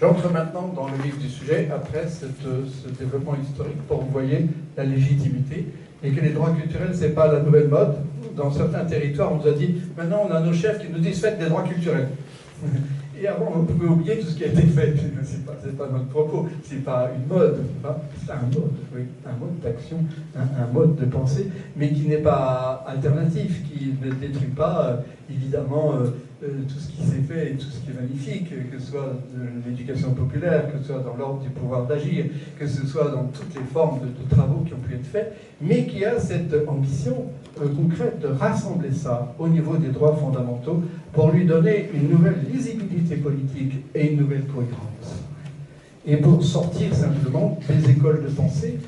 J'entre maintenant dans le vif du sujet, après ce développement historique, pour que vous voyez la légitimité, et que les droits culturels, ce n'est pas la nouvelle mode. Dans certains territoires, on nous a dit, maintenant on a nos chefs qui nous disent, faites des droits culturels. Et avant, on pouvait oublier tout ce qui a été fait. C'est pas notre propos, c'est pas une mode, c'est un mode, oui, un mode d'action, un mode de pensée, mais qui n'est pas alternatif, qui ne détruit pas, évidemment, tout ce qui s'est fait et tout ce qui est magnifique, que ce soit de l'éducation populaire, que ce soit dans l'ordre du pouvoir d'agir, que ce soit dans toutes les formes de travaux qui ont pu être faits, mais qui a cette ambition concrète de rassembler ça au niveau des droits fondamentaux pour lui donner une nouvelle lisibilité politique et une nouvelle cohérence. Et pour sortir simplement des écoles de pensée,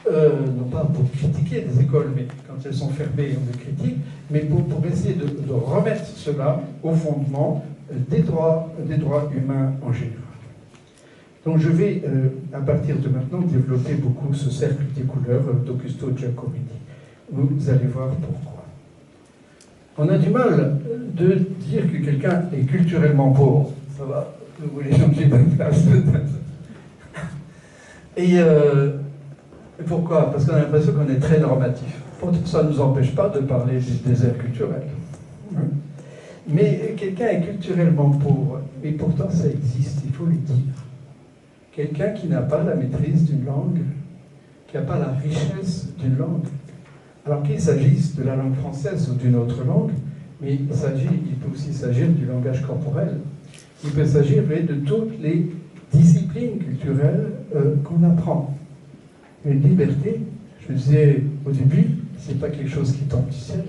non pas pour critiquer des écoles, mais quand elles sont fermées, on les critique, mais pour essayer de remettre cela au fondement des droits humains en général. Donc je vais, à partir de maintenant, développer beaucoup ce cercle des couleurs d'Augusto Giacomini. Vous allez voir pourquoi. On a du mal de dire que quelqu'un est culturellement pauvre. Ça va, vous voulez changer de place peut-être. Et pourquoi? Parce qu'on a l'impression qu'on est très normatif. Pourtant, ça ne nous empêche pas de parler des déserts culturels. Mais quelqu'un est culturellement pauvre, et pourtant ça existe, il faut le dire. Quelqu'un qui n'a pas la maîtrise d'une langue, qui n'a pas la richesse d'une langue, alors qu'il s'agisse de la langue française ou d'une autre langue, mais il peut aussi s'agir du langage corporel. Il peut s'agir de toutes les disciplines culturelles qu'on apprend. Une liberté, je le disais au début, c'est pas quelque chose qui tombe du ciel.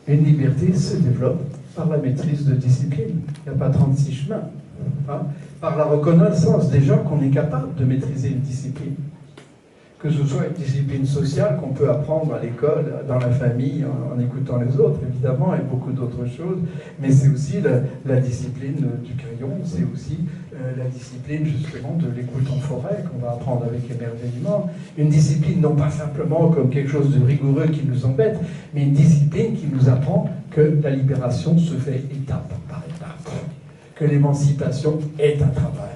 Une liberté se développe par la maîtrise de disciplines. Il n'y a pas 36 chemins. Par la reconnaissance déjà qu'on est capable de maîtriser une discipline. Que ce soit une discipline sociale qu'on peut apprendre à l'école, dans la famille, en écoutant les autres, évidemment, et beaucoup d'autres choses, mais c'est aussi la discipline du crayon, c'est aussi la discipline, justement, de l'écoute en forêt, qu'on va apprendre avec émerveillement. Une discipline, non pas simplement comme quelque chose de rigoureux qui nous embête, mais une discipline qui nous apprend que la libération se fait étape par étape, que l'émancipation est un travail.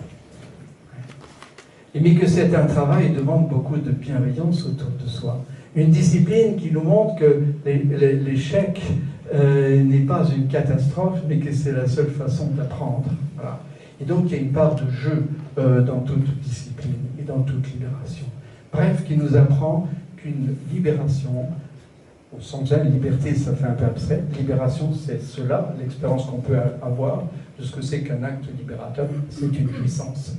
Mais que c'est un travail demande beaucoup de bienveillance autour de soi. Une discipline qui nous montre que l'échec n'est pas une catastrophe, mais que c'est la seule façon d'apprendre. Voilà. Et donc il y a une part de jeu dans toute discipline et dans toute libération. Bref, qui nous apprend qu'une libération, au sens même, liberté, ça fait un peu abstrait, libération, c'est cela, l'expérience qu'on peut avoir de ce que c'est qu'un acte libérateur, c'est une jouissance.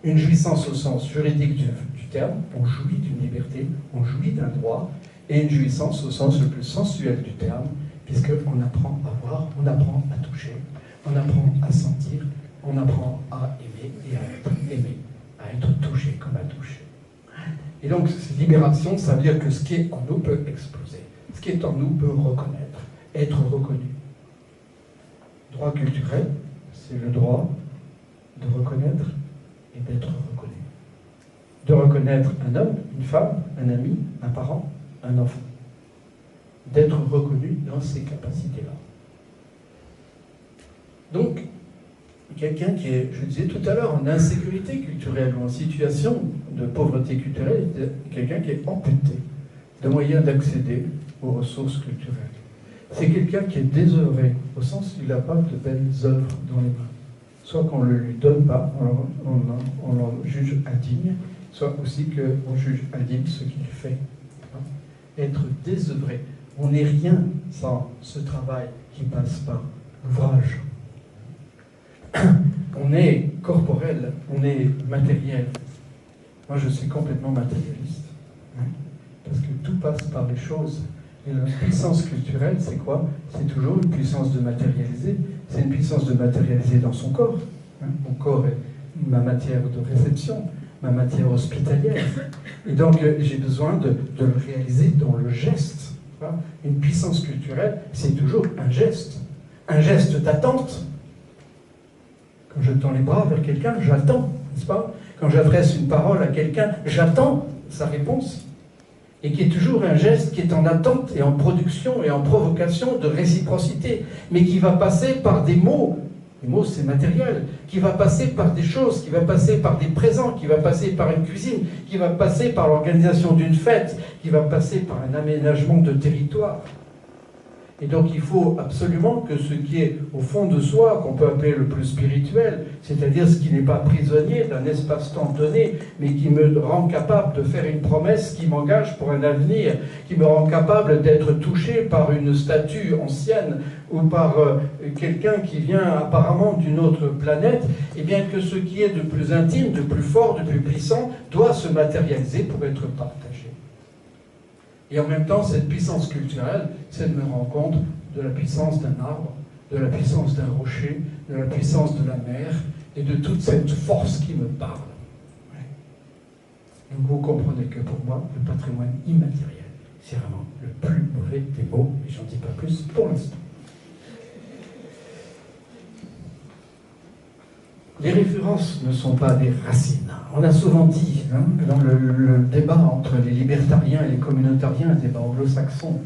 Une jouissance au sens juridique du terme, on jouit d'une liberté, on jouit d'un droit, et une jouissance au sens le plus sensuel du terme, puisqu'on apprend à voir, on apprend à toucher, on apprend à sentir, on apprend à aimer et à être aimé, à être touché comme à toucher. Et donc, cette libération, ça veut dire que ce qui est en nous peut exploser, ce qui est en nous peut reconnaître, être reconnu. Droit culturel, c'est le droit de reconnaître et d'être reconnu. De reconnaître un homme, une femme, un ami, un parent, un enfant. D'être reconnu dans ces capacités-là. Donc, quelqu'un qui est, je le disais tout à l'heure, en insécurité culturelle ou en situation de pauvreté culturelle, quelqu'un qui est amputé de moyens d'accéder aux ressources culturelles. C'est quelqu'un qui est désœuvré, au sens où il n'a pas de belles œuvres dans les mains. Soit qu'on ne le lui donne pas, on le juge indigne, soit aussi qu'on juge indigne ce qu'il fait. Être désœuvré. On n'est rien sans ce travail qui passe par l'ouvrage. On est corporel, on est matériel. Moi, je suis complètement matérialiste. Parce que tout passe par les choses. Et la puissance culturelle, c'est quoi? C'est toujours une puissance de matérialiser. C'est une puissance de matérialiser dans son corps. Mon corps est ma matière de réception, ma matière hospitalière. Et donc, j'ai besoin de le réaliser dans le geste. Une puissance culturelle, c'est toujours un geste d'attente. Quand je tends les bras vers quelqu'un, j'attends, n'est-ce pas? Quand j'adresse une parole à quelqu'un, j'attends sa réponse. Et qui est toujours un geste qui est en attente et en production et en provocation de réciprocité, mais qui va passer par des mots L'humour, c'est matériel, qui va passer par des choses, qui va passer par des présents, qui va passer par une cuisine, qui va passer par l'organisation d'une fête, qui va passer par un aménagement de territoire. Et donc il faut absolument que ce qui est au fond de soi, qu'on peut appeler le plus spirituel, c'est-à-dire ce qui n'est pas prisonnier d'un espace-temps donné, mais qui me rend capable de faire une promesse qui m'engage pour un avenir, qui me rend capable d'être touché par une statue ancienne ou par quelqu'un qui vient apparemment d'une autre planète, et bien que ce qui est de plus intime, de plus fort, de plus puissant, doit se matérialiser pour être partagé. Et en même temps, cette puissance culturelle, c'est de me rendre compte de la puissance d'un arbre, de la puissance d'un rocher, de la puissance de la mer, et de toute cette force qui me parle. Ouais. Donc vous comprenez que pour moi, le patrimoine immatériel, c'est vraiment le plus mauvais des mots, et j'en dis pas plus pour l'instant. Les références ne sont pas des racines. On a souvent dit, dans le débat entre les libertariens et les communautariens, un débat anglo-saxon,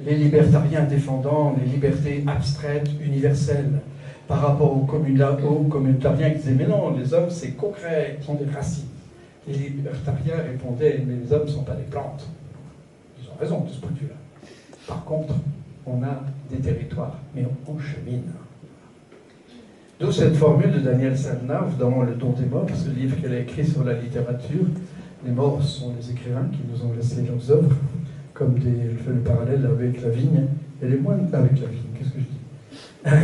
les libertariens défendant les libertés abstraites, universelles, par rapport aux communautariens qui disaient « mais non, les hommes c'est concret, ils sont des racines ». Les libertariens répondaient « mais les hommes ne sont pas des plantes ». Ils ont raison de ce point de vue-là. Par contre, on a des territoires, mais on chemine. D'où cette formule de Danielle Sandnauve dans Le Don des morts, ce livre qu'elle a écrit sur la littérature. Les morts sont les écrivains qui nous ont laissé leurs œuvres, comme elle fait le parallèle avec la vigne. Elle est moins avec la vigne, qu'est-ce que je dis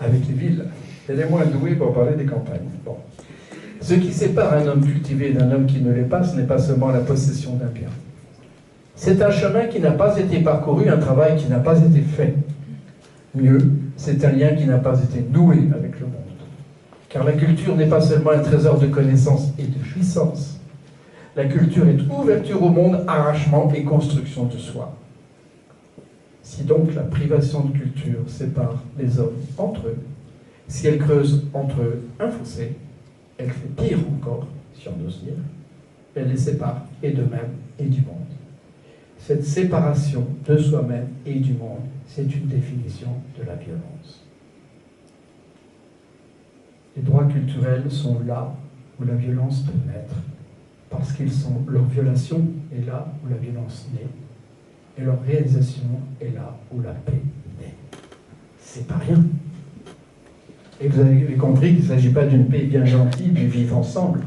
avec les villes. Elle est moins douée pour parler des campagnes. Bon. Ce qui sépare un homme cultivé d'un homme qui ne l'est pas, ce n'est pas seulement la possession d'un bien. C'est un chemin qui n'a pas été parcouru, un travail qui n'a pas été fait. Mieux, c'est un lien qui n'a pas été noué avec le monde. Car la culture n'est pas seulement un trésor de connaissances et de jouissances. La culture est ouverture au monde, arrachement et construction de soi. Si donc la privation de culture sépare les hommes entre eux, si elle creuse entre eux un fossé, elle fait pire encore, si on ose dire, elle les sépare et d'eux-mêmes et du monde. Cette séparation de soi-même et du monde, c'est une définition de la violence. Les droits culturels sont là où la violence peut naître, parce qu'ils sont, leur violation est là où la violence naît, et leur réalisation est là où la paix naît. C'est pas rien. Et vous avez compris qu'il ne s'agit pas d'une paix bien gentille, du vivre ensemble,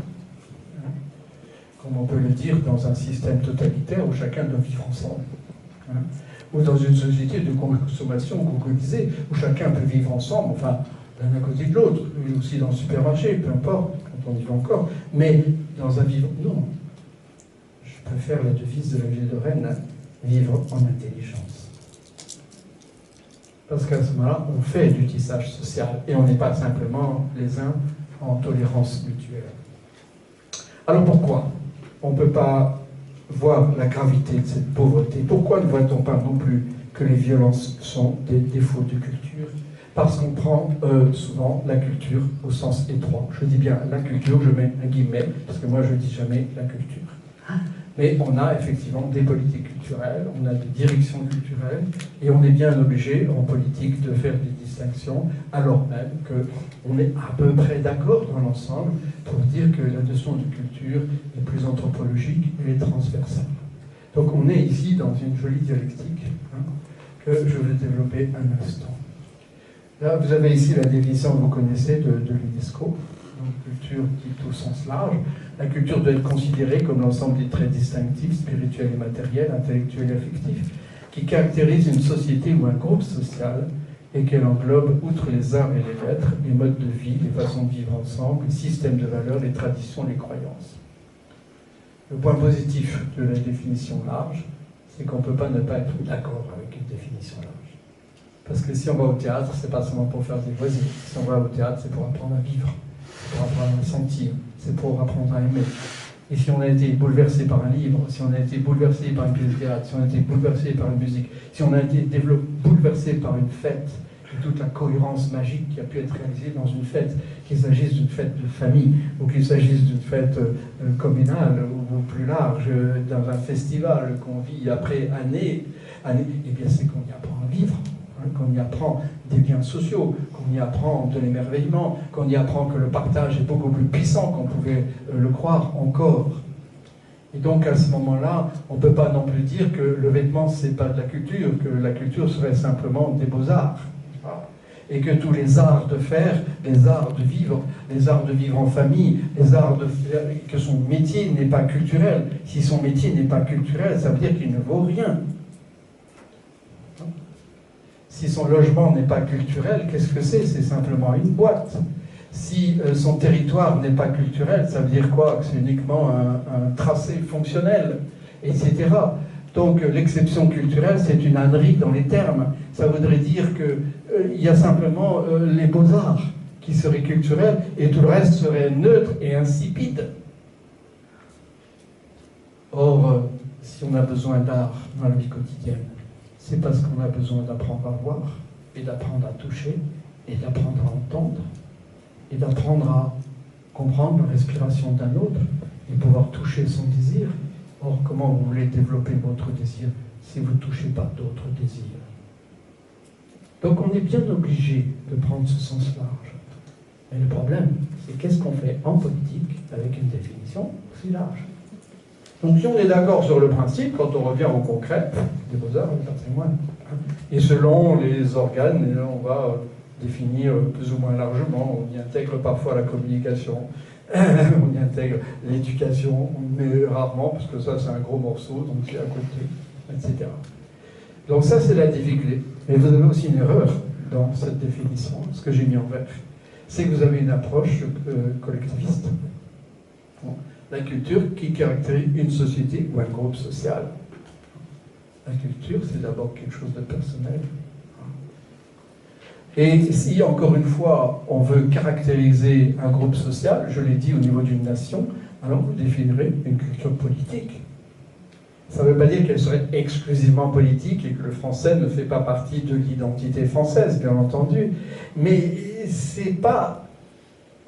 comme on peut le dire dans un système totalitaire où chacun doit vivre ensemble. Ou dans une société de consommation globalisée, où chacun peut vivre ensemble, enfin, l'un à côté de l'autre, lui aussi dans le supermarché, peu importe, quand on y va encore, mais dans un vivre, non. Je préfère la devise de la ville de Rennes, vivre en intelligence. Parce qu'à ce moment-là, on fait du tissage social, et on n'est pas simplement les uns en tolérance mutuelle. Alors pourquoi on ne peut pas voir la gravité de cette pauvreté? Pourquoi ne voit-on pas non plus que les violences sont des défauts de culture? Parce qu'on prend souvent la culture au sens étroit. Je dis bien la culture, je mets un guillemet, parce que moi je ne dis jamais la culture. Mais on a effectivement des politiques culturelles, on a des directions culturelles, et on est bien obligé en politique de faire des distinctions, alors même qu'on est à peu près d'accord dans l'ensemble pour dire que la notion de culture est plus anthropologique et transversale. Donc on est ici dans une jolie dialectique que je vais développer un instant. Là, vous avez ici la définition que vous connaissez de l'UNESCO, donc culture dite au sens large. La culture doit être considérée comme l'ensemble des traits distinctifs, spirituels et matériels, intellectuels et affectifs, qui caractérisent une société ou un groupe social et qu'elle englobe, outre les arts et les lettres, les modes de vie, les façons de vivre ensemble, les systèmes de valeurs, les traditions, les croyances. Le point positif de la définition large, c'est qu'on ne peut pas ne pas être d'accord avec une définition large. Parce que si on va au théâtre, c'est pas seulement pour faire des loisirs. Si on va au théâtre, c'est pour apprendre à vivre, c'est pour apprendre à sentir, c'est pour apprendre à aimer. Et si on a été bouleversé par un livre, si on a été bouleversé par une pièce de théâtre, si on a été bouleversé par une musique, si on a été bouleversé par une fête, et toute la cohérence magique qui a pu être réalisée dans une fête, qu'il s'agisse d'une fête de famille, ou qu'il s'agisse d'une fête communale, ou plus large, dans un festival qu'on vit après année, eh bien c'est qu'on y apprend à vivre. qu'on y apprend des liens sociaux, qu'on y apprend de l'émerveillement, qu'on y apprend que le partage est beaucoup plus puissant qu'on pouvait le croire encore. Et donc à ce moment-là, on ne peut pas non plus dire que le vêtement c'est pas de la culture, que la culture serait simplement des beaux-arts. Et que tous les arts de faire, les arts de vivre en famille, les arts de faire, que son métier n'est pas culturel. Si son métier n'est pas culturel, ça veut dire qu'il ne vaut rien. Si son logement n'est pas culturel, qu'est-ce que c'est? C'est simplement une boîte. Si son territoire n'est pas culturel, ça veut dire quoi? Que c'est uniquement un tracé fonctionnel, etc. Donc l'exception culturelle, c'est une ânerie dans les termes. Ça voudrait dire qu'il y a simplement les beaux-arts qui seraient culturels et tout le reste serait neutre et insipide. Or, si on a besoin d'art dans la vie quotidienne, c'est parce qu'on a besoin d'apprendre à voir, et d'apprendre à toucher, et d'apprendre à entendre, et d'apprendre à comprendre la respiration d'un autre, et pouvoir toucher son désir. Or, comment vous voulez développer votre désir si vous ne touchez pas d'autres désirs? Donc on est bien obligé de prendre ce sens large. Mais le problème, c'est qu'est-ce qu'on fait en politique avec une définition aussi large? Donc si on est d'accord sur le principe, quand on revient au concret, des beaux-arts, du patrimoine, et selon les organes, on va définir plus ou moins largement, on y intègre parfois la communication, on y intègre l'éducation, mais rarement, parce que ça c'est un gros morceau, donc c'est à côté, etc. Donc ça c'est la difficulté. Mais vous avez aussi une erreur dans cette définition, ce que j'ai mis en vert, c'est que vous avez une approche collectiviste. La culture qui caractérise une société ou un groupe social. La culture, c'est d'abord quelque chose de personnel. Et si, encore une fois, on veut caractériser un groupe social, je l'ai dit au niveau d'une nation, alors vous définirez une culture politique. Ça ne veut pas dire qu'elle serait exclusivement politique et que le français ne fait pas partie de l'identité française, bien entendu. Mais c'est pas...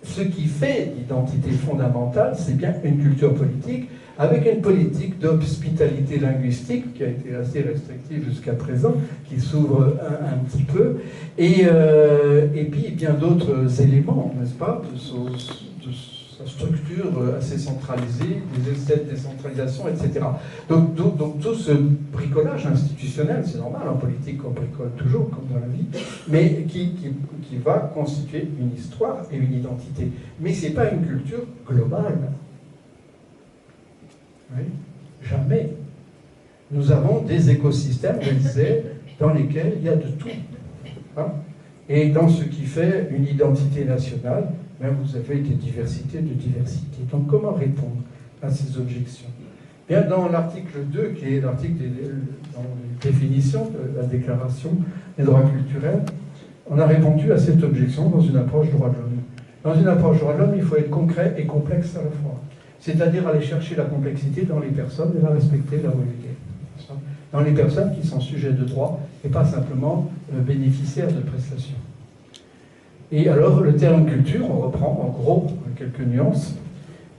Ce qui fait l'identité fondamentale, c'est bien une culture politique, avec une politique d'hospitalité linguistique qui a été assez restrictive jusqu'à présent, qui s'ouvre un petit peu, et puis bien d'autres éléments, n'est-ce pas, de sa structure assez centralisée, des essais de décentralisation, etc. Donc tout ce bricolage institutionnel, c'est normal, en politique on bricole toujours, comme dans la vie, mais qui va constituer une histoire et une identité. Mais ce n'est pas une culture globale. Oui, jamais. Nous avons des écosystèmes, je disais, dans lesquels il y a de tout. Hein? Et dans ce qui fait une identité nationale, même vous avez des diversités de diversité. Donc comment répondre à ces objections? Bien, dans l'article 2, qui est l'article dans les définitions de la Déclaration des droits culturels, on a répondu à cette objection dans une approche droit de l'homme. Dans une approche droit de l'homme, il faut être concret et complexe à la fois. C'est-à-dire aller chercher la complexité dans les personnes et la respecter là où elle est. Dans les personnes qui sont sujets de droit et pas simplement bénéficiaires de prestations. Et alors, le terme culture, on reprend en gros quelques nuances,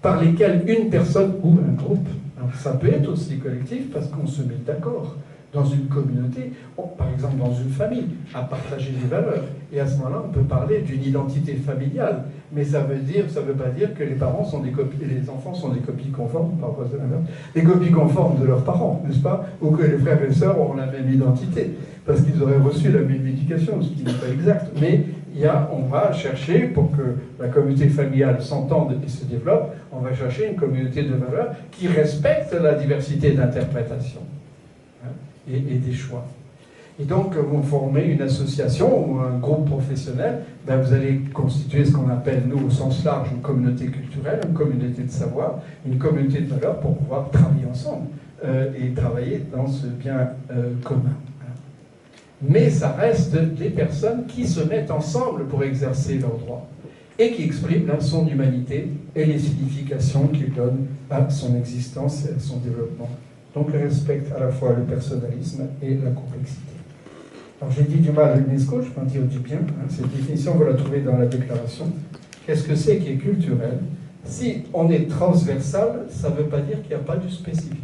par lesquelles une personne ou un groupe, alors ça peut être aussi collectif parce qu'on se met d'accord dans une communauté, par exemple dans une famille, à partager des valeurs. Et à ce moment-là, on peut parler d'une identité familiale. Mais ça veut pas dire que les parents sont des copies, les enfants sont des copies conformes, parfois c'est l'inverse, des copies conformes de leurs parents, n'est-ce pas? Ou que les frères et sœurs ont la même identité, parce qu'ils auraient reçu la même éducation, ce qui n'est pas exact. Mais on va chercher, pour que la communauté familiale s'entende et se développe, on va chercher une communauté de valeurs qui respecte la diversité d'interprétation et des choix. Et donc, vous formez une association ou un groupe professionnel, ben vous allez constituer ce qu'on appelle, nous, au sens large, une communauté culturelle, une communauté de savoir, une communauté de valeurs pour pouvoir travailler ensemble et travailler dans ce bien commun. Mais ça reste des personnes qui se mettent ensemble pour exercer leurs droits et qui expriment là, son humanité et les significations qu'il donne à son existence et à son développement. Donc, elle respecte à la fois le personnalisme et la complexité. Alors, j'ai dit du mal à l'UNESCO, je peux en dire du bien. Cette définition, vous la trouvez dans la déclaration. Qu'est-ce que c'est qui est culturel? Si on est transversal, ça ne veut pas dire qu'il n'y a pas du spécifique.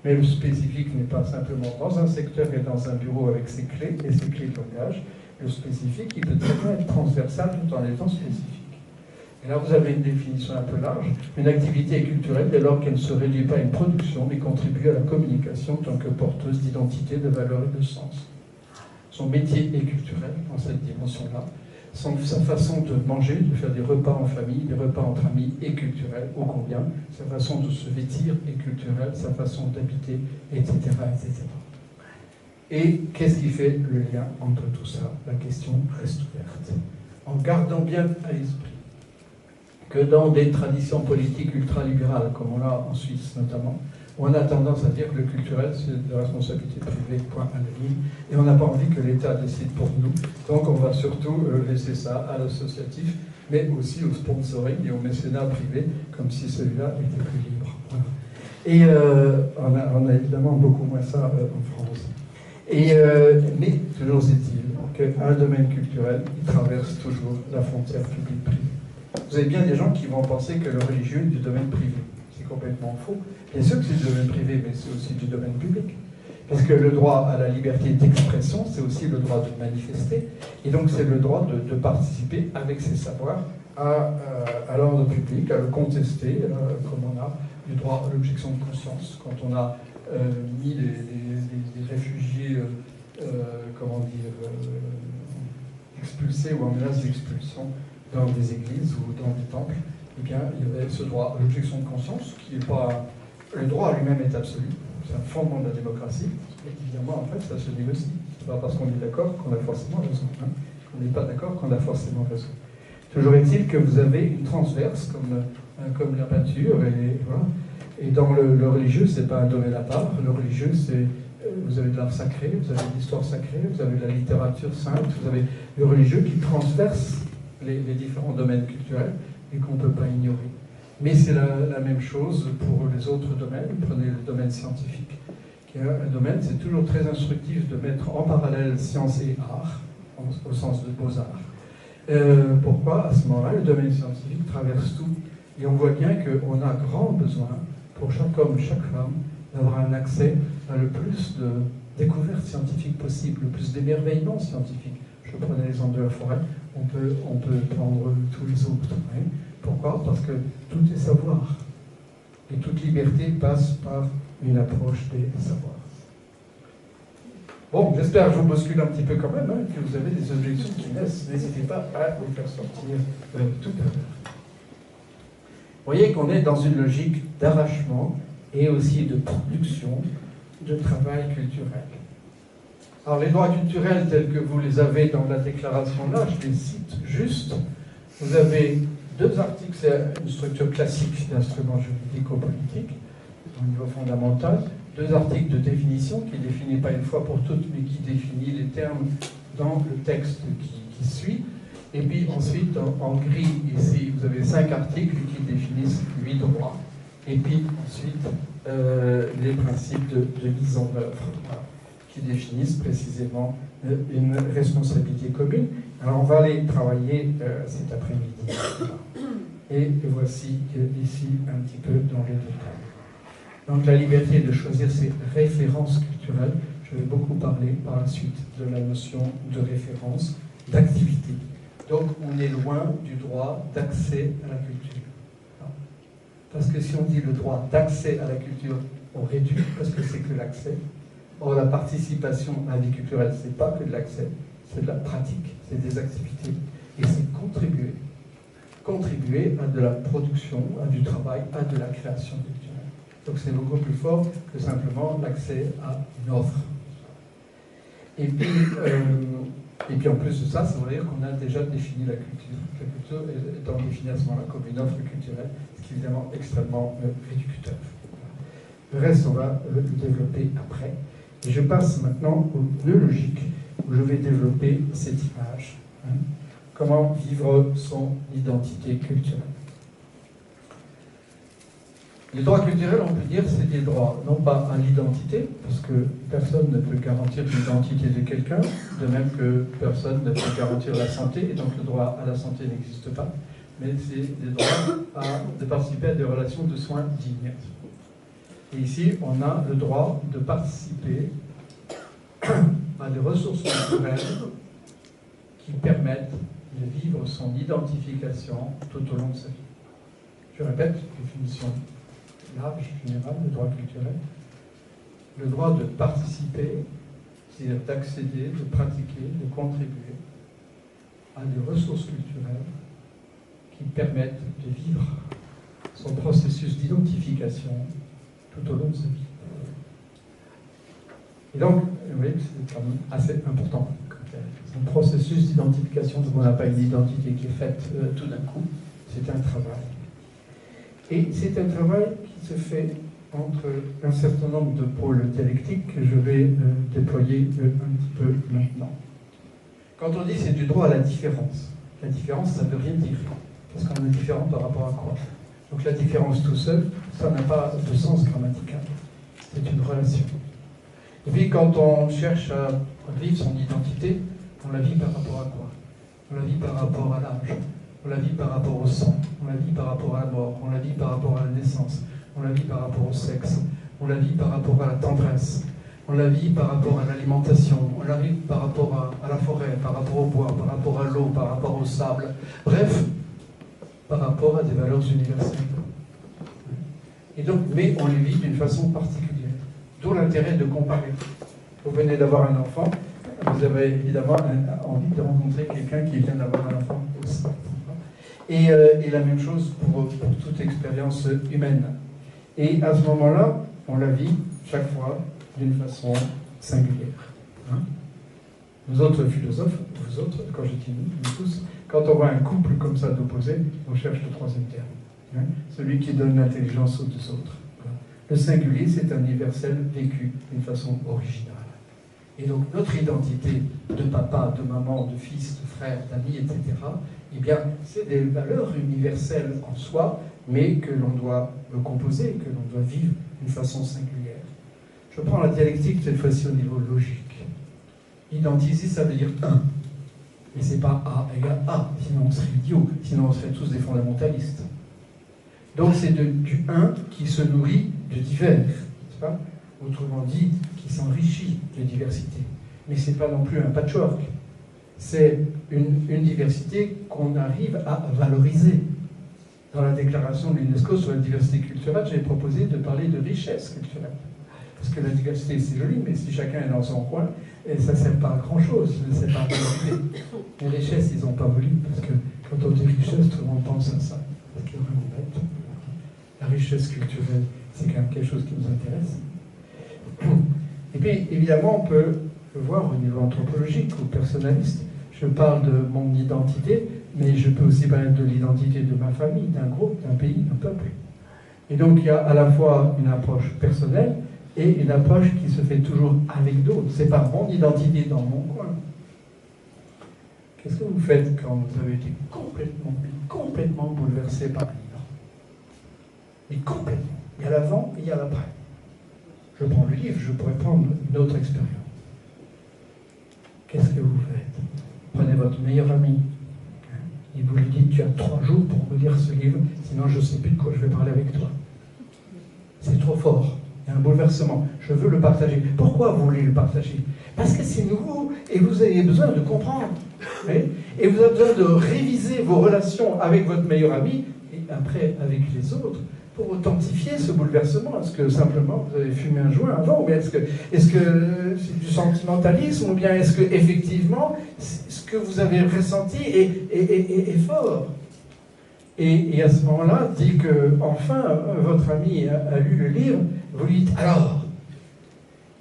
Mais le spécifique n'est pas simplement dans un secteur et dans un bureau avec ses clés et ses clés de langage. Le spécifique, il peut très bien être transversal tout en étant spécifique. Et là, vous avez une définition un peu large. Une activité est culturelle dès lors qu'elle ne se réduit pas à une production, mais contribue à la communication en tant que porteuse d'identité, de valeurs et de sens. Son métier est culturel dans cette dimension-là. Sa façon de manger, de faire des repas en famille, des repas entre amis est culturelle, ô combien. Sa façon de se vêtir est culturelle, sa façon d'habiter, etc., etc. Et qu'est-ce qui fait le lien entre tout ça? La question reste ouverte. En gardant bien à l'esprit que dans des traditions politiques ultralibérales, comme on a en Suisse notamment, on a tendance à dire que le culturel, c'est de la responsabilité privée, point à la ligne, et on n'a pas envie que l'État décide pour nous. Donc on va surtout laisser ça à l'associatif, mais aussi au sponsoring et au mécénat privé, comme si celui-là était plus libre. Voilà. Et on a évidemment beaucoup moins ça en France. Mais toujours est-il qu'un domaine culturel, il traverse toujours la frontière publique-privée. Vous avez bien des gens qui vont penser que le religieux est du domaine privé. C'est complètement faux. Bien sûr que c'est du domaine privé, mais c'est aussi du domaine public. Parce que le droit à la liberté d'expression, c'est aussi le droit de manifester. Et donc c'est le droit de participer avec ses savoirs à l'ordre public, à le contester, comme on a du droit à l'objection de conscience. Quand on a mis des réfugiés, expulsés ou en menace d'expulsion dans des églises ou dans des temples, eh bien, il y avait ce droit à l'objection de conscience, qui n'est pas... Le droit lui-même est absolu, c'est un fondement de la démocratie, et évidemment, en fait, ça se négocie. C'est pas parce qu'on est d'accord qu'on a forcément raison, hein. Qu'on n'est pas d'accord qu'on a forcément raison. Toujours est-il que vous avez une transverse, comme la peinture, et voilà. Et dans le religieux, c'est pas un domaine à part. Le religieux, c'est... Vous avez de l'art sacré, vous avez de l'histoire sacrée, vous avez de la littérature sainte, vous avez le religieux qui transverse les différents domaines culturels et qu'on ne peut pas ignorer. Mais c'est la même chose pour les autres domaines. Prenez le domaine scientifique, qui est un domaine, c'est toujours très instructif de mettre en parallèle science et art, au sens de beaux-arts. Pourquoi? À ce moment-là, le domaine scientifique traverse tout. Et on voit bien qu'on a grand besoin, pour chaque homme, chaque femme, d'avoir un accès à le plus de découvertes scientifiques possibles, le plus d'émerveillement scientifique. Je prenais l'exemple de la forêt, on peut prendre tous les autres. Hein. Pourquoi? Parce que tout est savoir. Et toute liberté passe par une approche des savoirs. Bon, j'espère que je vous bouscule un petit peu quand même, hein, que vous avez des objections qui naissent. N'hésitez pas à vous faire sortir tout à l'heure. Vous voyez qu'on est dans une logique d'arrachement et aussi de production de travail culturel. Alors les droits culturels tels que vous les avez dans la déclaration là, je les cite juste. Vous avez 2 articles, c'est une structure classique d'instruments juridico-politiques au niveau fondamental. 2 articles de définition qui ne définit pas une fois pour toutes, mais qui définit les termes dans le texte qui suit. Et puis ensuite, en gris, ici, vous avez 5 articles qui définissent 8 droits. Et puis ensuite, les principes de mise en œuvre, voilà, qui définissent précisément une responsabilité commune. Alors on va aller travailler cet après-midi. Voilà. Et voici ici un petit peu dans les détails. Donc la liberté de choisir ses références culturelles, je vais beaucoup parler par la suite de la notion de référence, d'activité. Donc on est loin du droit d'accès à la culture. Parce que si on dit le droit d'accès à la culture, on réduit, parce que c'est que l'accès. Or, la participation à la vie culturelle, ce n'est pas que de l'accès, c'est de la pratique, c'est des activités. Et c'est contribuer. Contribuer à de la production, à du travail, à de la création culturelle. Donc c'est beaucoup plus fort que simplement l'accès à une offre. Et puis en plus de ça, ça veut dire qu'on a déjà défini la culture. La culture étant définie à ce moment-là comme une offre culturelle, ce qui est évidemment extrêmement réducteur. Le reste, on va le développer après. Et je passe maintenant au nœud logique, où je vais développer cette image. Hein. Comment vivre son identité culturelle. Les droits culturels, on peut dire, c'est des droits, non pas à l'identité, parce que personne ne peut garantir l'identité de quelqu'un, de même que personne ne peut garantir la santé, et donc le droit à la santé n'existe pas, mais c'est des droits de participer à des relations de soins dignes. Et ici, on a le droit de participer à des ressources culturelles qui permettent de vivre son identification tout au long de sa vie. Je répète, définition large, générale, de droit culturel. Le droit de participer, c'est-à-dire d'accéder, de pratiquer, de contribuer à des ressources culturelles qui permettent de vivre son processus d'identification tout au long de sa vie. Et donc, vous voyez que c'est quand même assez important. C'est un processus d'identification, on n'a pas une identité qui est faite tout d'un coup, c'est un travail. Et c'est un travail qui se fait entre un certain nombre de pôles dialectiques que je vais déployer un petit peu maintenant. Quand on dit c'est du droit à la différence ça ne veut rien dire, parce qu'on est différent par rapport à quoi? Donc la différence tout seul, ça n'a pas de sens grammatical, c'est une relation. Et puis quand on cherche à vivre son identité, on la vit par rapport à quoi? On la vit par rapport à l'âge, on la vit par rapport au sang, on la vit par rapport à la mort, on la vit par rapport à la naissance, on la vit par rapport au sexe, on la vit par rapport à la tendresse, on la vit par rapport à l'alimentation, on la vit par rapport à la forêt, par rapport au bois, par rapport à l'eau, par rapport au sable, bref, par rapport à des valeurs universelles. Et donc, mais on les vit d'une façon particulière, d'où l'intérêt de comparer. Vous venez d'avoir un enfant, vous avez évidemment envie de rencontrer quelqu'un qui vient d'avoir un enfant aussi. Et la même chose pour toute expérience humaine. Et à ce moment-là, on la vit chaque fois d'une façon singulière. Hein? Nous autres philosophes, vous autres, quand je dis nous tous, quand on voit un couple comme ça d'opposés, on cherche le troisième terme. Hein? Celui qui donne l'intelligence aux deux autres. Voilà. Le singulier, c'est un universel vécu d'une façon originale. Et donc notre identité de papa, de maman, de fils, de frère, d'ami, etc., eh bien, c'est des valeurs universelles en soi, mais que l'on doit composer, que l'on doit vivre d'une façon singulière. Je prends la dialectique cette fois-ci au niveau logique. Identiser, ça veut dire un. Mais c'est pas A égale A, sinon on serait idiot, sinon on serait tous des fondamentalistes. Donc c'est du un qui se nourrit de divers, n'est-ce pas? Autrement dit, qui s'enrichit de diversité. Mais ce n'est pas non plus un patchwork. C'est une diversité qu'on arrive à valoriser. Dans la déclaration de l'UNESCO sur la diversité culturelle, j'ai proposé de parler de richesse culturelle. Parce que la diversité, c'est joli, mais si chacun est dans son coin, ça ne sert pas à grand-chose, ça ne sert pas à valoriser. Les richesses, ils n'ont pas voulu, parce que quand on dit richesse, tout le monde pense à ça. Parce qu'il y a vraiment bête. La richesse culturelle, c'est quand même quelque chose qui nous intéresse. Et puis, évidemment, on peut le voir au niveau anthropologique ou personnaliste. Je parle de mon identité, mais je peux aussi parler de l'identité de ma famille, d'un groupe, d'un pays, d'un peuple. Et donc, il y a à la fois une approche personnelle et une approche qui se fait toujours avec d'autres. C'est pas mon identité dans mon coin. Qu'est-ce que vous faites quand vous avez été complètement bouleversé par un livre? Mais complètement. Il y a l'avant et il y a l'après. Je prends le livre, je pourrais prendre une autre expérience. Qu'est-ce que vous faites? Prenez votre meilleur ami et vous lui dites, tu as 3 jours pour me lire ce livre, sinon je ne sais plus de quoi je vais parler avec toi. C'est trop fort. Il y a un bouleversement. Je veux le partager. Pourquoi vous voulez le partager? Parce que c'est nouveau et vous avez besoin de comprendre. Et vous avez besoin de réviser vos relations avec votre meilleur ami et après avec les autres pour authentifier ce bouleversement. Est-ce que simplement vous avez fumé un joint avant? Ou bien est-ce que c'est du sentimentalisme? Ou bien est-ce que effectivement ce que vous avez ressenti est fort? Et à ce moment-là, dit que enfin votre ami a lu le livre, vous lui dites alors.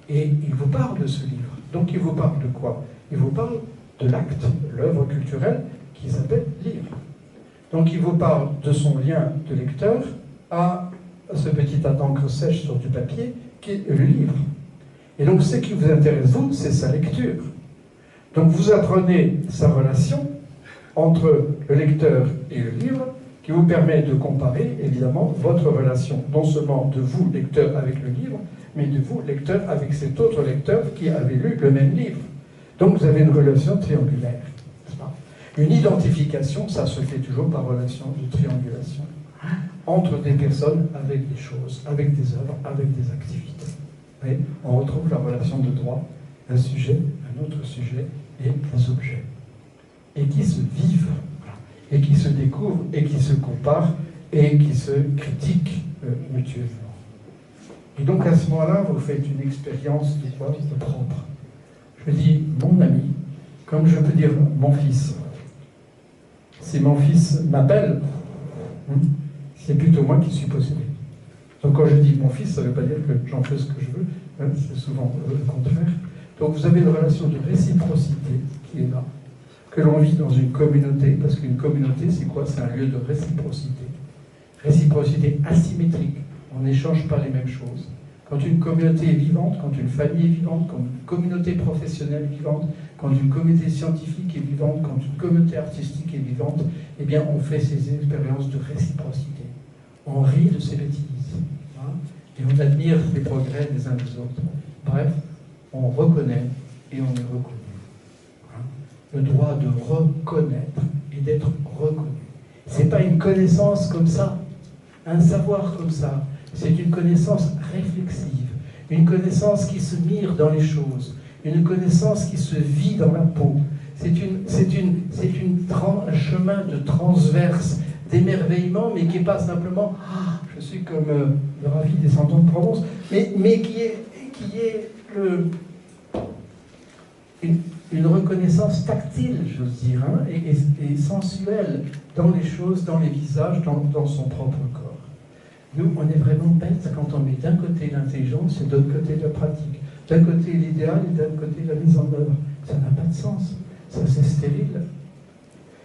Et il vous parle de ce livre. Donc il vous parle de quoi? Il vous parle de l'acte, l'œuvre culturelle qui s'appelle livre. Donc il vous parle de son lien de lecteur à ce petit tas d'encre sèche sur du papier qui est le livre. Et donc ce qui vous intéresse, vous, c'est sa lecture. Donc vous apprenez sa relation entre le lecteur et le livre qui vous permet de comparer, évidemment, votre relation, non seulement de vous, lecteur, avec le livre, mais de vous, lecteur, avec cet autre lecteur qui avait lu le même livre. Donc vous avez une relation triangulaire. N'est-ce pas? Une identification, ça se fait toujours par relation de triangulation. entre des personnes avec des choses, avec des œuvres, avec des activités. Et on retrouve la relation de droit, un sujet, un autre sujet et des objets. Et qui se vivent, et qui se découvrent, et qui se comparent, et qui se critiquent mutuellement. Et donc à ce moment-là, vous faites une expérience de quoi? De propre. Je dis mon ami, comme je peux dire mon fils. Si mon fils m'appelle, c'est plutôt moi qui suis possédé. Donc quand je dis mon fils, ça ne veut pas dire que j'en fais ce que je veux, c'est souvent le contraire. Donc vous avez une relation de réciprocité qui est là, que l'on vit dans une communauté, parce qu'une communauté, c'est quoi? C'est un lieu de réciprocité. Réciprocité asymétrique, on n'échange pas les mêmes choses. Quand une communauté est vivante, quand une famille est vivante, quand une communauté professionnelle est vivante, quand une communauté scientifique est vivante, quand une communauté artistique est vivante, eh bien on fait ces expériences de réciprocité. On rit de ses bêtises, hein, et on admire les progrès des uns des autres. Bref, on reconnaît et on est reconnu. Hein. Le droit de reconnaître et d'être reconnu. Ce n'est pas une connaissance comme ça, un savoir comme ça. C'est une connaissance réflexive, une connaissance qui se mire dans les choses, une connaissance qui se vit dans la peau. C'est un chemin de transverse, d'émerveillement, mais qui n'est pas simplement « je suis comme le ravi descendant de Provence », mais qui est une reconnaissance tactile, j'ose dire, hein, et sensuelle dans les choses, dans les visages, dans son propre corps. Nous, on est vraiment bêtes quand on met d'un côté l'intelligence et de l'autre côté la pratique. D'un côté l'idéal et d'un côté la mise en œuvre. Ça n'a pas de sens. Ça, c'est stérile.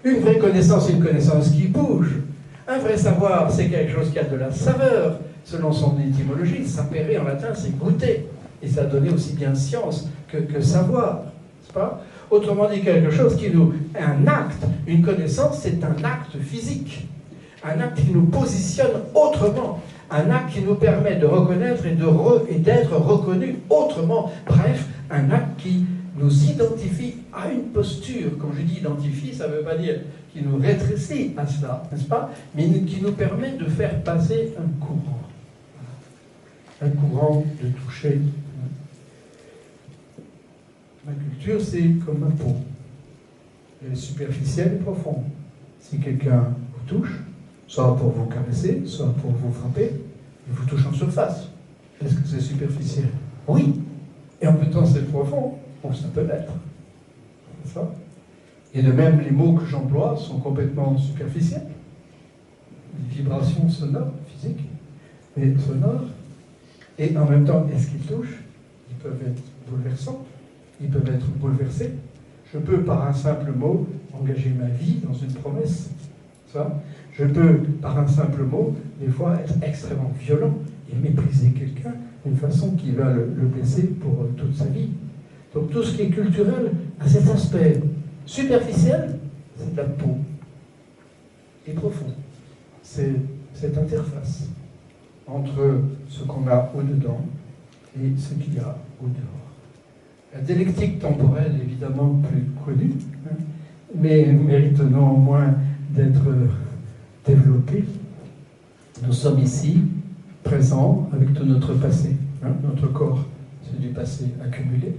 Une vraie connaissance, c'est une connaissance qui bouge. Un vrai savoir, c'est quelque chose qui a de la saveur. Selon son étymologie, sapere en latin, c'est goûter. Et ça a donné aussi bien science que savoir. N'est-ce pas? Autrement dit, quelque chose qui nous... Un acte, une connaissance, c'est un acte physique. Un acte qui nous positionne autrement, un acte qui nous permet de reconnaître et d'être reconnu autrement. Bref, un acte qui nous identifie à une posture. Quand je dis identifie, ça ne veut pas dire qu'il nous rétrécit à cela, n'est-ce pas? Mais qui nous permet de faire passer un courant. Un courant de toucher. Ma culture, c'est comme ma peau. Elle est superficielle et profonde. Si quelqu'un vous touche, soit pour vous caresser, soit pour vous frapper, il vous touche en surface. Est-ce que c'est superficiel? Oui. Et en même temps, c'est profond. Bon, ça peut l'être. C'est ça? Et de même, les mots que j'emploie sont complètement superficiels. Des vibrations sonores, physiques, mais sonores. Et en même temps, est-ce qu'ils touchent? Ils peuvent être bouleversants. Ils peuvent être bouleversés. Je peux, par un simple mot, engager ma vie dans une promesse. Ça. Je peux, par un simple mot, des fois être extrêmement violent et mépriser quelqu'un d'une façon qui va le blesser pour toute sa vie. Donc tout ce qui est culturel a cet aspect superficiel, c'est de la peau, et profond. C'est cette interface entre ce qu'on a au-dedans et ce qu'il y a au-dehors. La dialectique temporelle est évidemment plus connue, hein, mais mérite néanmoins d'être développée. Nous sommes ici, présents, avec tout notre passé. Hein. Notre corps, c'est du passé accumulé.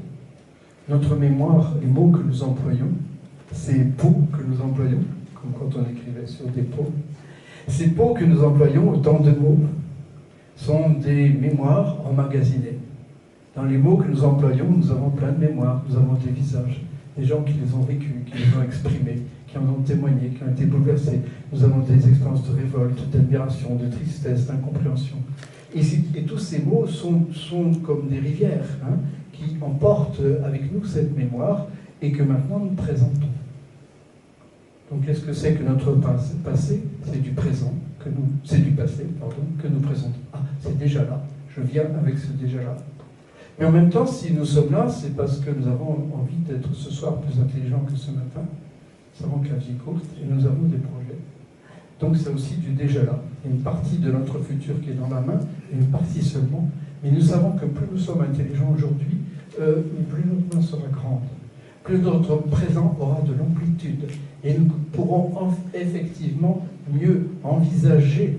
Notre mémoire, les mots que nous employons, ces pots que nous employons, comme quand on écrivait sur des pots, ces pots que nous employons, autant de mots, sont des mémoires emmagasinées. Dans les mots que nous employons, nous avons plein de mémoires, nous avons des visages, des gens qui les ont vécus, qui les ont exprimés, qui en ont témoigné, qui ont été bouleversés. Nous avons des expériences de révolte, d'admiration, de tristesse, d'incompréhension. Et tous ces mots sont comme des rivières, hein, qui emportent avec nous cette mémoire et que maintenant nous présentons. Donc qu'est-ce que c'est que notre passé? C'est du présent, c'est du passé, pardon, que nous présentons. Ah, c'est déjà là, je viens avec ce déjà là. Mais en même temps, si nous sommes là, c'est parce que nous avons envie d'être ce soir plus intelligents que ce matin. Nous savons que la vie est courte et nous avons des projets. Donc c'est aussi du déjà là. Il y a une partie de notre futur qui est dans la main, et une partie seulement. Mais nous savons que plus nous sommes intelligents aujourd'hui, plus notre main sera grande. Plus notre présent aura de l'amplitude. Et nous pourrons effectivement mieux envisager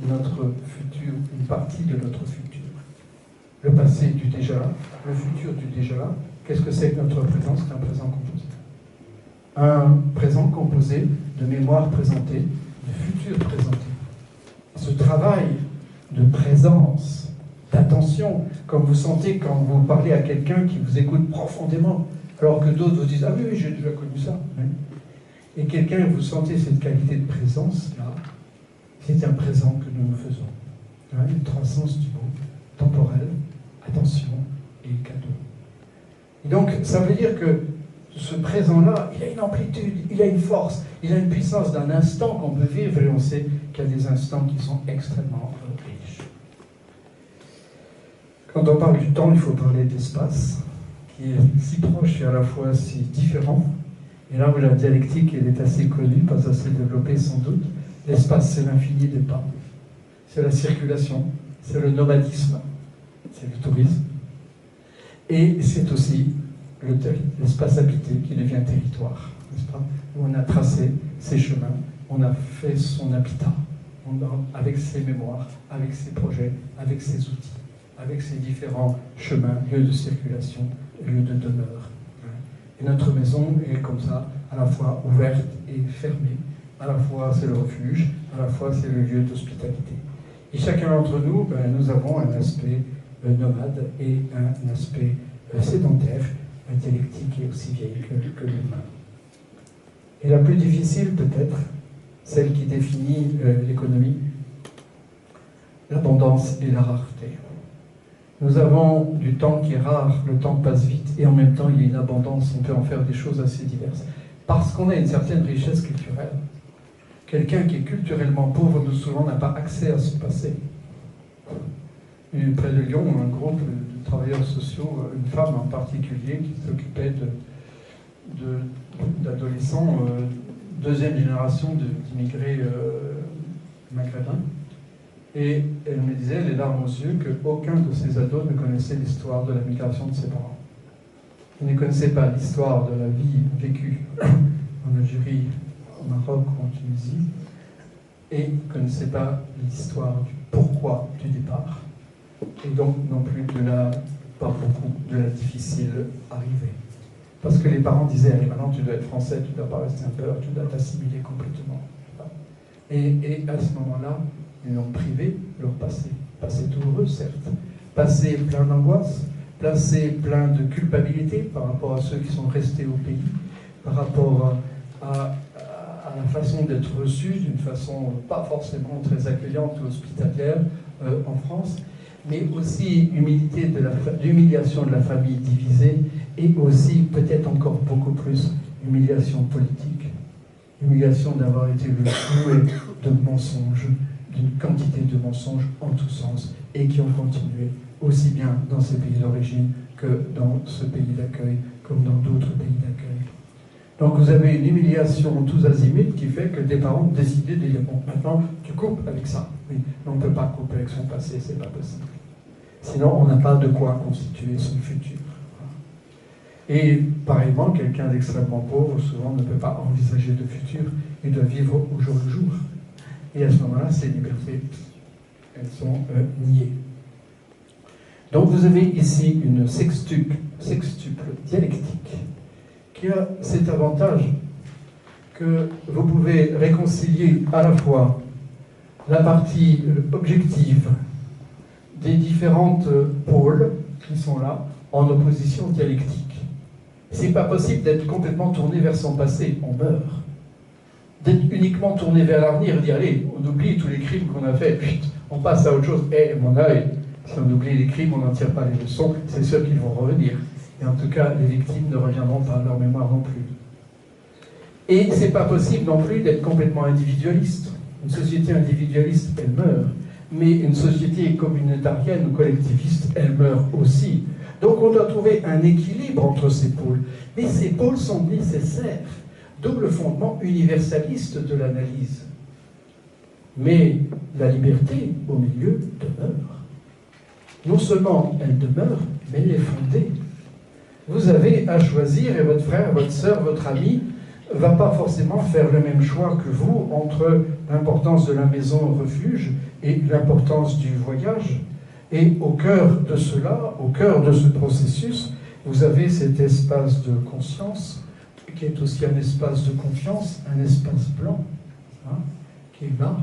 notre futur, une partie de notre futur. Le passé du déjà là, le futur du déjà là. Qu'est-ce que c'est que notre présent? C'est un présent composé. Un présent composé de mémoires présentées, de futurs présentés. Ce travail de présence, d'attention, comme vous sentez quand vous parlez à quelqu'un qui vous écoute profondément, alors que d'autres vous disent « Ah oui, j'ai déjà connu ça. Oui. » Et quelqu'un, vous sentez cette qualité de présence-là, c'est un présent que nous nous faisons. Hein, une transcendance du mot, temporel, attention et cadeau. Et donc, ça veut dire que ce présent-là, il a une amplitude, il a une force, il a une puissance d'un instant qu'on peut vivre, et on sait qu'il y a des instants qui sont extrêmement riches. Quand on parle du temps, il faut parler d'espace, qui est si proche et à la fois si différent. Et là où la dialectique elle est assez connue, pas assez développée sans doute, l'espace c'est l'infini des pas, c'est la circulation, c'est le nomadisme, c'est le tourisme, et c'est aussi l'espace habité qui devient territoire, n'est-ce pas? Où on a tracé ses chemins, on a fait son habitat, avec ses mémoires, avec ses projets, avec ses outils, avec ses différents chemins, lieux de circulation, lieux de demeure. Et notre maison est comme ça, à la fois ouverte et fermée, à la fois c'est le refuge, à la fois c'est le lieu d'hospitalité. Et chacun d'entre nous, nous avons un aspect nomade et un aspect sédentaire. La dialectique est aussi vieille que l'humain. Et la plus difficile peut-être, celle qui définit l'économie, l'abondance et la rareté. Nous avons du temps qui est rare, le temps passe vite, et en même temps il y a une abondance, on peut en faire des choses assez diverses. Parce qu'on a une certaine richesse culturelle. Quelqu'un qui est culturellement pauvre, souvent n'a pas accès à son passé. Près de Lyon, un groupe de travailleurs sociaux, une femme en particulier, qui s'occupait d'adolescents, deuxième génération d'immigrés maghrébins. Et elle me disait, les larmes aux yeux, qu'aucun de ces ados ne connaissait l'histoire de la migration de ses parents. Ils ne connaissaient pas l'histoire de la vie vécue en Algérie, au Maroc ou en Tunisie, et ils ne connaissaient pas l'histoire du pourquoi du départ, et donc non plus pas beaucoup de la difficile arrivée. Parce que les parents disaient, allez, maintenant tu dois être français, tu ne dois pas rester un peu, tu dois t'assimiler complètement. Et à ce moment-là, ils l'ont privé leur passé. Passé douloureux, certes. Passé plein d'angoisse, passé plein de culpabilité par rapport à ceux qui sont restés au pays, par rapport à la façon d'être reçus d'une façon pas forcément très accueillante ou hospitalière en France, mais aussi l'humiliation de la famille divisée, et aussi, peut-être encore beaucoup plus, humiliation politique, humiliation d'avoir été le jouet de mensonges, d'une quantité de mensonges en tous sens, et qui ont continué aussi bien dans ces pays d'origine que dans ce pays d'accueil, comme dans d'autres pays d'accueil. Donc vous avez une humiliation tous azimuts qui fait que des parents ont décidé de dire, bon, maintenant tu coupes avec ça. Oui, mais on ne peut pas couper avec son passé, c'est pas possible. Sinon, on n'a pas de quoi constituer son futur. Et pareillement, quelqu'un d'extrêmement pauvre, souvent, ne peut pas envisager de futur, il doit vivre au jour le jour. Et à ce moment-là, ces libertés, elles sont niées. Donc vous avez ici une sextuple dialectique qui a cet avantage que vous pouvez réconcilier à la fois la partie objective des différentes pôles qui sont là en opposition dialectique. C'est pas possible d'être complètement tourné vers son passé, on meurt. D'être uniquement tourné vers l'avenir, dire allez, on oublie tous les crimes qu'on a faits, on passe à autre chose. Et mon œil, si on oublie les crimes, on n'en tire pas les leçons, c'est sûr qu'ils vont revenir. Et en tout cas, les victimes ne reviendront pas à leur mémoire non plus. Et c'est pas possible non plus d'être complètement individualiste. Une société individualiste, elle meurt. Mais une société communautarienne ou collectiviste, elle meurt aussi. Donc on doit trouver un équilibre entre ces pôles. Mais ces pôles sont nécessaires. D'où le fondement universaliste de l'analyse. Mais la liberté, au milieu, demeure. Non seulement elle demeure, mais elle est fondée. Vous avez à choisir, et votre frère, votre sœur, votre ami ne va pas forcément faire le même choix que vous entre l'importance de la maison refuge et l'importance du voyage. Et au cœur de cela, au cœur de ce processus, vous avez cet espace de conscience, qui est aussi un espace de confiance, un espace blanc, hein, qui est là,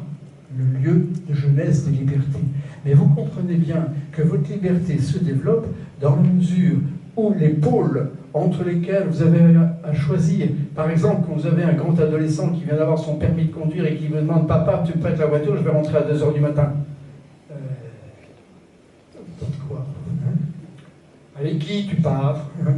le lieu de jeunesse des libertés. Mais vous comprenez bien que votre liberté se développe dans la mesure où les pôles entre lesquels vous avez à choisir, par exemple, quand vous avez un grand adolescent qui vient d'avoir son permis de conduire et qui vous demande « Papa, tu me prêtes la voiture, je vais rentrer à 2 h du matin. » Quoi, hein? Avec qui tu pars, hein?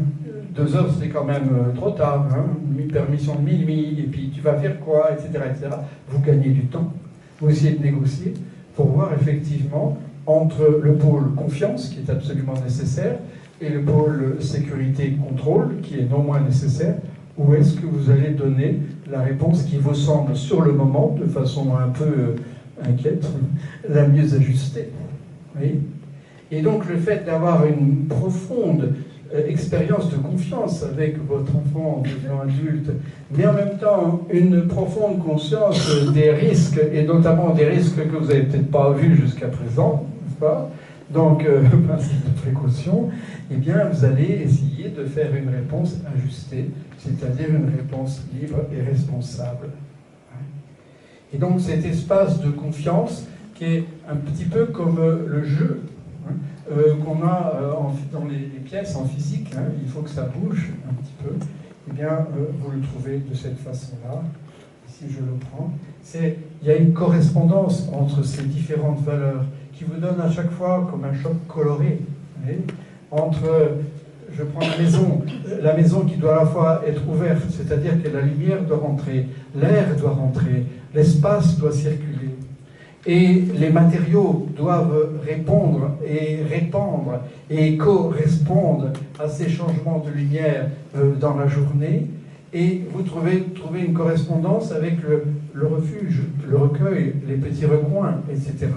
2 heures, c'est quand même trop tard, hein? Une permission de minuit, et puis tu vas faire quoi, etc., etc. Vous gagnez du temps, vous essayez de négocier pour voir effectivement entre le pôle confiance, qui est absolument nécessaire, et le pôle sécurité-contrôle, qui est non moins nécessaire, où est-ce que vous allez donner la réponse qui vous semble sur le moment, de façon un peu inquiète, la mieux ajustée. Oui. Et donc le fait d'avoir une profonde expérience de confiance avec votre enfant devenant adulte, mais en même temps une profonde conscience des risques, et notamment des risques que vous n'avez peut-être pas vus jusqu'à présent, n'est-ce pas? Donc, principe de précaution, eh bien, vous allez essayer de faire une réponse ajustée, c'est-à-dire une réponse libre et responsable. Et donc, cet espace de confiance qui est un petit peu comme le jeu qu'on a dans les pièces en physique, hein, il faut que ça bouge un petit peu, eh bien, vous le trouvez de cette façon-là. Si je le prends, il y a une correspondance entre ces différentes valeurs qui vous donne à chaque fois comme un choc coloré. Entre, je prends la maison qui doit à la fois être ouverte, c'est-à-dire que la lumière doit rentrer, l'air doit rentrer, l'espace doit circuler, et les matériaux doivent répondre et répandre et correspondre à ces changements de lumière dans la journée, et vous trouvez une correspondance avec le refuge, le recueil, les petits recoins, etc.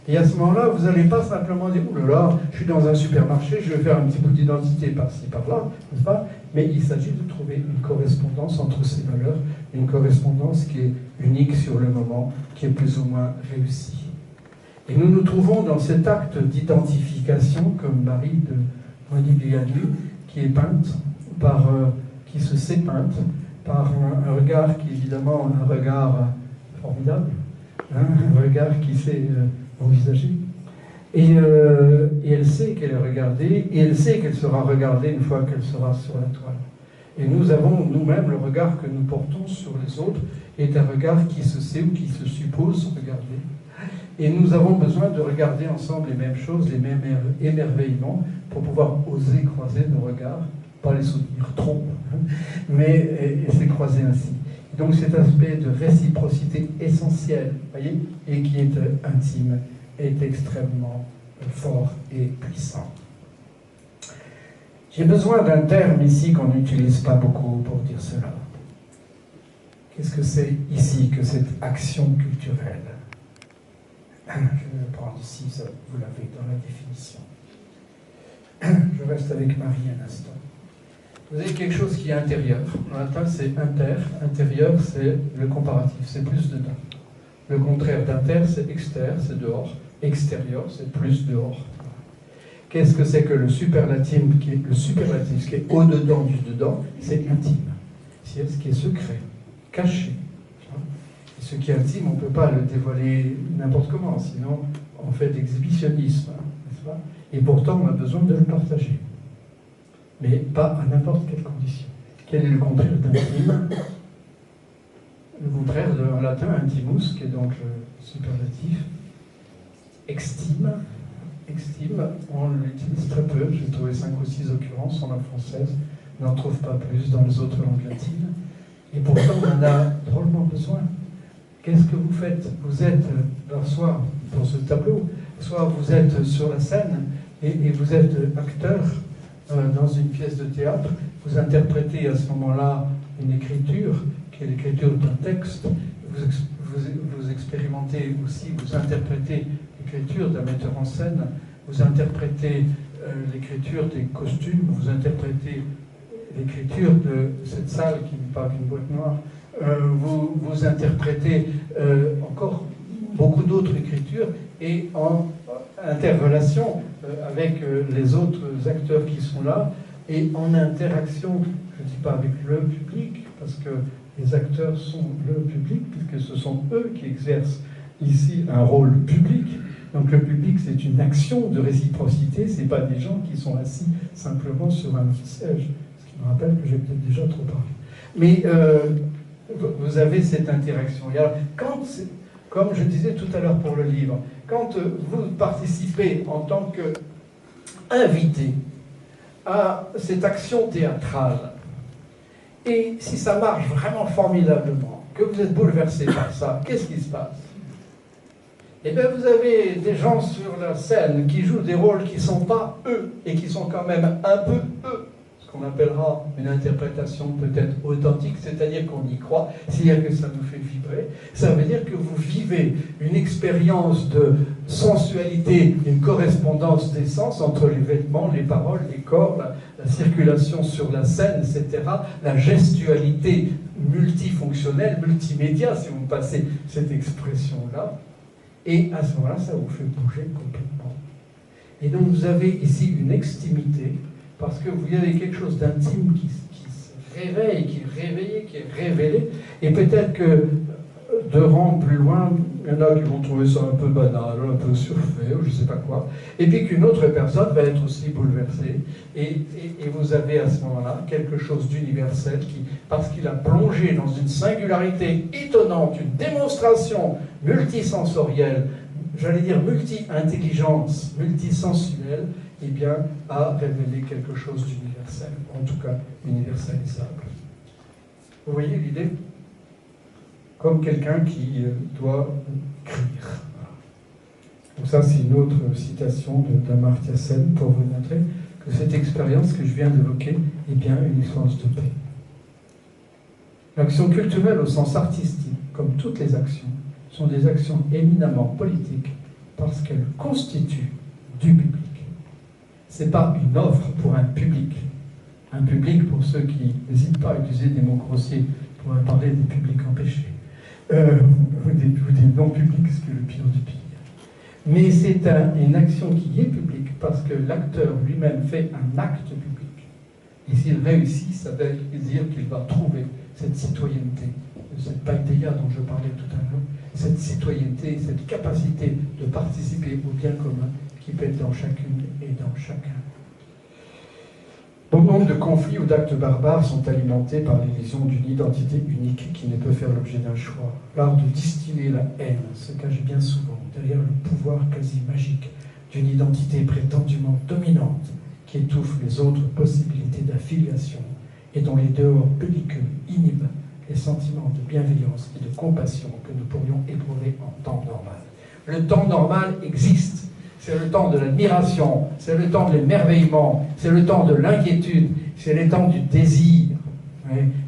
Et à ce moment-là, vous n'allez pas simplement dire « Ouh là là, je suis dans un supermarché, je vais faire un petit bout d'identité par-ci, par-là, n'est-ce pas ?» Mais il s'agit de trouver une correspondance entre ces valeurs, une correspondance qui est unique sur le moment, qui est plus ou moins réussie. Et nous nous trouvons dans cet acte d'identification, comme Marie de Modigliani, qui est peinte, qui se sait peinte, par un regard qui est évidemment un regard formidable, hein, un regard qui sait envisager. Et elle sait qu'elle est regardée, et elle sait qu'elle sera regardée une fois qu'elle sera sur la toile. Et nous avons nous-mêmes le regard que nous portons sur les autres est un regard qui se sait ou qui se suppose regarder. Et nous avons besoin de regarder ensemble les mêmes choses, les mêmes émerveillements, pour pouvoir oser croiser nos regards, pas les soutenir trop, mais se croiser ainsi. Donc cet aspect de réciprocité essentielle, voyez, et qui est intime, est extrêmement fort et puissant. J'ai besoin d'un terme ici qu'on n'utilise pas beaucoup pour dire cela. Qu'est-ce que c'est ici que cette action culturelle? Je vais le prendre ici, ça, vous l'avez dans la définition. Je reste avec Marie un instant. Vous avez quelque chose qui est intérieur. En latin, c'est inter. Intérieur, c'est le comparatif, c'est plus dedans. Le contraire d'inter, c'est exter, c'est dehors. Extérieur, c'est plus dehors. Qu'est-ce que c'est que le superlatif, ce qui est au-dedans du dedans, c'est intime. C'est ce qui est secret, caché. Et ce qui est intime, on ne peut pas le dévoiler n'importe comment, sinon on fait d'exhibitionnisme, n'est-ce pas? Et pourtant, on a besoin de le partager. Mais pas à n'importe quelle condition. Quel est le contraire d'intime? Le contraire en latin, intimus, qui est donc le superlatif. Extime, on l'utilise très peu, j'ai trouvé 5 ou 6 occurrences en langue française, on n'en trouve pas plus dans les autres langues latines, et pourtant on en a drôlement besoin. Qu'est-ce que vous faites? Vous êtes, soit dans ce tableau, soit vous êtes sur la scène, et vous êtes acteur dans une pièce de théâtre, vous interprétez à ce moment-là une écriture, qui est l'écriture d'un texte, vous expérimentez aussi, vous interprétez l'écriture d'un metteur en scène, vous interprétez l'écriture des costumes, vous interprétez l'écriture de cette salle qui n'est pas qu'une boîte noire, vous interprétez encore beaucoup d'autres écritures et en interrelation avec les autres acteurs qui sont là et en interaction, je ne dis pas avec le public, parce que les acteurs sont le public, puisque ce sont eux qui exercent ici un rôle public. Donc le public, c'est une action de réciprocité, ce n'est pas des gens qui sont assis simplement sur un siège. Ce qui me rappelle que j'ai peut-être déjà trop parlé. Mais vous avez cette interaction. Et alors, comme je disais tout à l'heure pour le livre, quand vous participez en tant qu'invité à cette action théâtrale, et si ça marche vraiment formidablement, que vous êtes bouleversé par ça, qu'est-ce qui se passe? Eh bien, vous avez des gens sur la scène qui jouent des rôles qui ne sont pas eux, et qui sont quand même un peu eux. Ce qu'on appellera une interprétation peut-être authentique, c'est-à-dire qu'on y croit, c'est-à-dire que ça nous fait vibrer. Ça veut dire que vous vivez une expérience de sensualité, une correspondance des sens entre les vêtements, les paroles, les corps, la circulation sur la scène, etc., la gestualité multifonctionnelle, multimédia, si vous me passez cette expression-là. Et à ce moment-là, ça vous fait bouger complètement. Et donc vous avez ici une extimité, parce que vous avez quelque chose d'intime qui se réveille, qui est réveillé, qui est révélé, et peut-être que de rang plus loin, il y en a qui vont trouver ça un peu banal, un peu surfait, ou je ne sais pas quoi, et puis qu'une autre personne va être aussi bouleversée, et vous avez à ce moment-là quelque chose d'universel qui, parce qu'il a plongé dans une singularité étonnante, une démonstration multisensorielle, j'allais dire multi-intelligence, multisensuelle, eh bien, a révélé quelque chose d'universel, en tout cas universalisable. Vous voyez l'idée? Comme quelqu'un qui doit crier. Donc ça, c'est une autre citation d'Amartya Sen pour vous montrer que cette expérience que je viens d'évoquer est bien une expérience de paix. L'action culturelle au sens artistique, comme toutes les actions, sont des actions éminemment politiques parce qu'elles constituent du public. Ce n'est pas une offre pour un public. Un public, pour ceux qui n'hésitent pas à utiliser des mots grossiers pour parler des publics empêchés. Ou des non-publics, ce qui est le pire du pire. Mais c'est une action qui est publique parce que l'acteur lui-même fait un acte public. Et s'il réussit, ça veut dire qu'il va trouver cette citoyenneté, cette païdéia dont je parlais tout à l'heure, cette citoyenneté, cette capacité de participer au bien commun qui peut être dans chacune et dans chacun. Bon nombre de conflits ou d'actes barbares sont alimentés par l'illusion d'une identité unique qui ne peut faire l'objet d'un choix. L'art de distiller la haine se cache bien souvent derrière le pouvoir quasi magique d'une identité prétendument dominante qui étouffe les autres possibilités d'affiliation et dont les dehors belliqueux inhibent les sentiments de bienveillance et de compassion que nous pourrions éprouver en temps normal. Le temps normal existe. C'est le temps de l'admiration, c'est le temps de l'émerveillement, c'est le temps de l'inquiétude, c'est le temps du désir,